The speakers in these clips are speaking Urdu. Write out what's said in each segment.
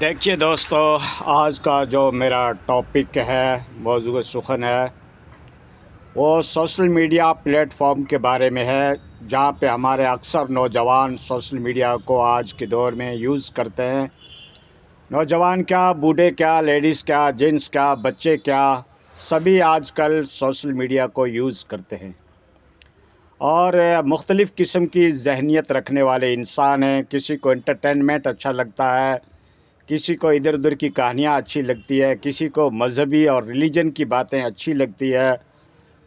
دیکھیے دوستو، آج کا جو میرا ٹاپک ہے، موضوع سخن ہے، وہ سوشل میڈیا پلیٹ فارم کے بارے میں ہے، جہاں پہ ہمارے اکثر نوجوان سوشل میڈیا کو آج کے دور میں یوز کرتے ہیں۔ نوجوان کیا، بوڑھے کیا، لیڈیز کیا، جینٹس کیا، بچے کیا، سبھی آج کل سوشل میڈیا کو یوز کرتے ہیں اور مختلف قسم کی ذہنیت رکھنے والے انسان ہیں۔ کسی کو انٹرٹینمنٹ اچھا لگتا ہے، کسی کو ادھر ادھر کی کہانیاں اچھی لگتی ہے، کسی کو مذہبی اور ریلیجن کی باتیں اچھی لگتی ہے،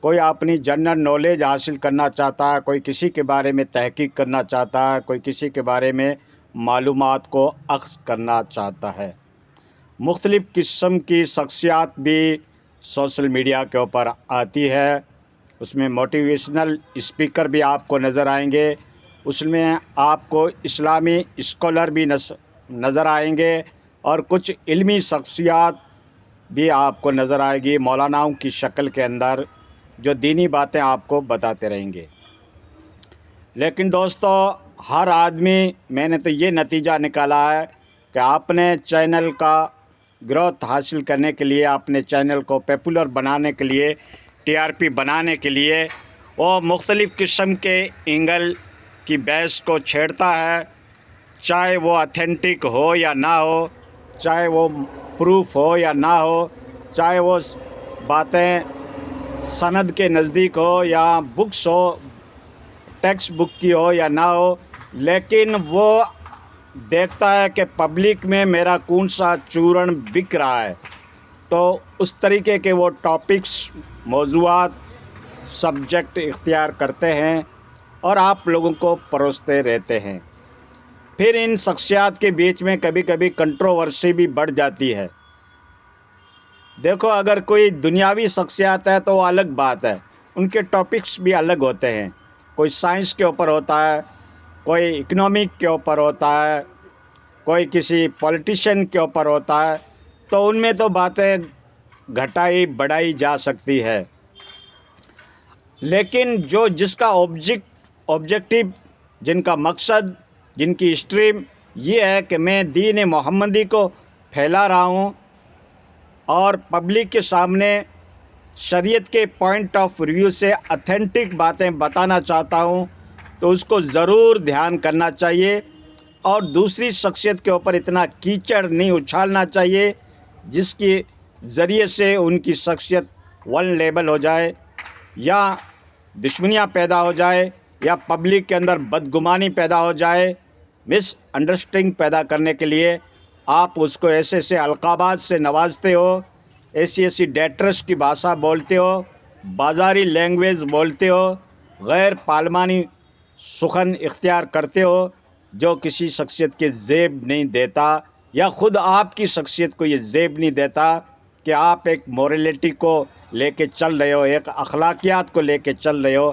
کوئی اپنی جنرل نالج حاصل کرنا چاہتا ہے، کوئی کسی کے بارے میں تحقیق کرنا چاہتا ہے، کوئی کسی کے بارے میں معلومات کو اخذ کرنا چاہتا ہے۔ مختلف قسم کی شخصیات بھی سوشل میڈیا کے اوپر آتی ہے۔ اس میں موٹیویشنل اسپیکر بھی آپ کو نظر آئیں گے، اس میں آپ کو اسلامی اسکالر بھی نظر آئیں گے، اور کچھ علمی شخصیات بھی آپ کو نظر آئے گی مولاناؤں کی شکل کے اندر، جو دینی باتیں آپ کو بتاتے رہیں گے۔ لیکن دوستو، ہر آدمی، میں نے تو یہ نتیجہ نکالا ہے کہ اپنے چینل کا گروتھ حاصل کرنے کے لیے، اپنے چینل کو پاپولر بنانے کے لیے، TRP بنانے کے لیے، وہ مختلف قسم کے اینگل کی بحث کو چھیڑتا ہے، چاہے وہ اتھینٹک ہو یا نہ ہو، چاہے وہ پروف ہو یا نہ ہو، چاہے وہ باتیں سند کے نزدیک ہو یا بکس ہو، ٹیکسٹ بک کی ہو یا نہ ہو، لیکن وہ دیکھتا ہے کہ پبلک میں میرا کون سا چورن بک رہا ہے، تو اس طریقے کے وہ ٹاپکس، موضوعات، سبجیکٹ اختیار کرتے ہیں اور آپ لوگوں کو پروستے رہتے ہیں۔ پھر ان شخصیات کے بیچ میں کبھی کبھی کنٹروورسی بھی بڑھ جاتی ہے۔ دیکھو، اگر کوئی دنیاوی شخصیات ہے تو وہ الگ بات ہے، ان کے ٹاپکس بھی الگ ہوتے ہیں۔ کوئی سائنس کے اوپر ہوتا ہے، کوئی اکنامک کے اوپر ہوتا ہے، کوئی کسی پولیٹیشین کے اوپر ہوتا ہے، تو ان میں تو باتیں گھٹائی بڑھائی جا سکتی ہے۔ لیکن جس کا آبجیکٹو، جن کا مقصد، جن کی اسٹریم یہ ہے کہ میں دین محمدی کو پھیلا رہا ہوں اور پبلک کے سامنے شریعت کے پوائنٹ آف ویو سے اتھینٹک باتیں بتانا چاہتا ہوں، تو اس کو ضرور دھیان کرنا چاہیے اور دوسری شخصیت کے اوپر اتنا کیچڑ نہیں اچھالنا چاہیے جس کے ذریعے سے ان کی شخصیت ولنریبل ہو جائے، یا دشمنیاں پیدا ہو جائے، یا پبلک کے اندر بدگمانی پیدا ہو جائے۔ مس انڈرسٹینڈنگ پیدا کرنے کے لیے آپ اس کو ایسے ایسے القابات سے نوازتے ہو، ایسی ایسی ڈیٹرس کی بھاشا بولتے ہو، بازاری لینگویج بولتے ہو، غیر پارلیمانی سخن اختیار کرتے ہو، جو کسی شخصیت کے زیب نہیں دیتا، یا خود آپ کی شخصیت کو یہ زیب نہیں دیتا کہ آپ ایک موریلٹی کو لے کے چل رہے ہو، ایک اخلاقیات کو لے کے چل رہے ہو،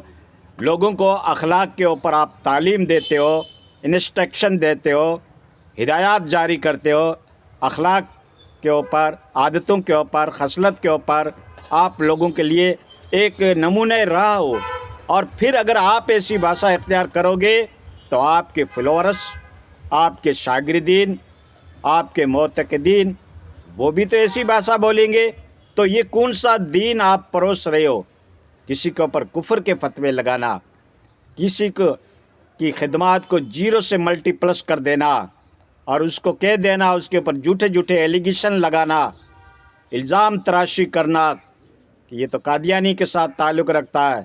لوگوں کو اخلاق کے اوپر آپ تعلیم دیتے ہو، انسٹرکشن دیتے ہو، ہدایات جاری کرتے ہو، اخلاق کے اوپر، عادتوں کے اوپر، خصلت کے اوپر آپ لوگوں کے لیے ایک نمونہ راہ ہو، اور پھر اگر آپ ایسی بھاشا اختیار کرو گے تو آپ کے فالوورس، آپ کے شاگردین، آپ کے معتقدین، وہ بھی تو ایسی بھاشا بولیں گے۔ تو یہ کون سا دین آپ پروس رہے ہو؟ کسی کے اوپر کفر کے فتوے لگانا، کسی کی خدمات کو زیرو سے ملٹی پلس کر دینا، اور اس کو کہہ دینا، اس کے اوپر جھوٹے جھوٹے ایلیگیشن لگانا، الزام تراشی کرنا کہ یہ تو قادیانی کے ساتھ تعلق رکھتا ہے،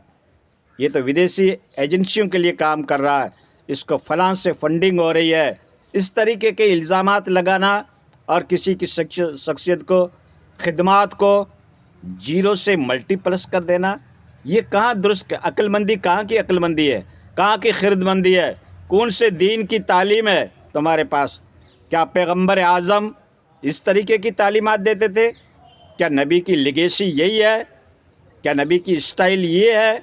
یہ تو ودیشی ایجنسیوں کے لیے کام کر رہا ہے، اس کو فلاں سے فنڈنگ ہو رہی ہے، اس طریقے کے الزامات لگانا اور کسی کی شخصیت کو، خدمات کو زیرو سے ملٹی پلس کر دینا، یہ کہاں درست عقل مندی؟ کہاں کی عقل مندی ہے؟ کہاں کی خرد مندی ہے؟ کون سے دین کی تعلیم ہے تمہارے پاس؟ کیا پیغمبر اعظم اس طریقے کی تعلیمات دیتے تھے؟ کیا نبی کی لیگیسی یہی ہے؟ کیا نبی کی اسٹائل یہ ہے؟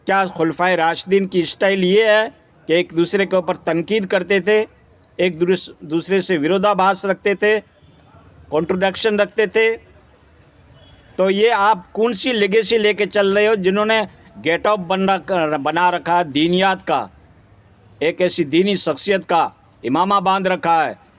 کیا خلفائے راشدین کی اسٹائل یہ ہے کہ ایک دوسرے کے اوپر تنقید کرتے تھے، ایک دوسرے سے ورودابھاس رکھتے تھے، کنٹروڈکشن رکھتے تھے؟ تو یہ آپ کون سی لیگیسی لے کے چل رہے ہو؟ جنہوں نے گیٹ آف بنا رکھا دینیات کا، ایک ایسی دینی شخصیت کا امامہ باندھ رکھا ہے،